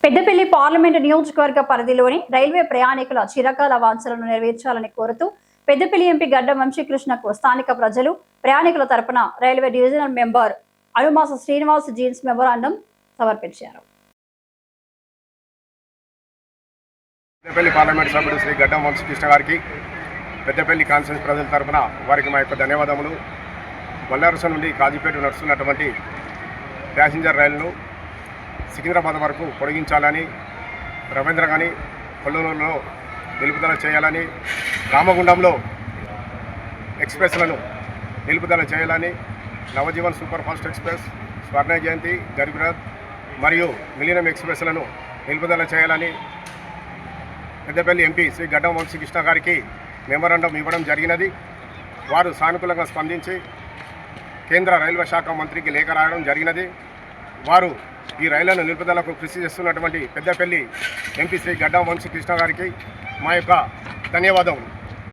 Peddapalli parliament నియోజకవర్గ పరిధిలోని railway ప్రయాణికుల చిరకాల వాంఛలను నెరవేర్చాలని కోరుతూ పెద్దపల్లి ఎంపీ గడ్డం వంశీకృష్ణకు స్థానిక ప్రజలు ప్రయాణికుల తరపున railway divisional member Anumasa Srinivas జీన్స్ మెమోరాండం సమర్పించారు. పెద్దపల్లి పార్లమెంట్ సభ్యుడు శ్రీ గడ్డం వంశీకృష్ణ గారికి పెద్దపల్లి కాన్ఫరెన్స్ ప్రజల తరపున వారికి మా యొక్క ధన్యవాదములు. వల్లారస నుండి కాజీపేట నడుస్తున్నటువంటి ప్యాసింజర్ రైలును సికింద్రాబాద్ వరకు పొడిగించాలని, రవీంద్ర గాని కొల్లూరులో నిలుపుదల చేయాలని, రామగుండంలో ఎక్స్ప్రెస్లను నిలుపుదల చేయాలని, Navjivan super fast express, Swarna Jayanti, గరీబ్రథ్ మరియు మిలీనియం ఎక్స్ప్రెస్లను నిలుపుదల చేయాలని పెద్దపల్లి ఎంపీ శ్రీ గడ్డం వంశీకృష్ణ గారికి మెమోరాండం ఇవ్వడం జరిగినది. వారు సానుకూలంగా స్పందించి కేంద్ర రైల్వే శాఖ మంత్రికి లేఖ రాయడం జరిగినది. వారు ఈ రైళ్లను నిలుపుదలకు కృషి చేస్తున్నటువంటి పెద్దపల్లి ఎంపీ శ్రీ గడ్డం వంశీకృష్ణ గారికి మా యొక్క ధన్యవాదములు.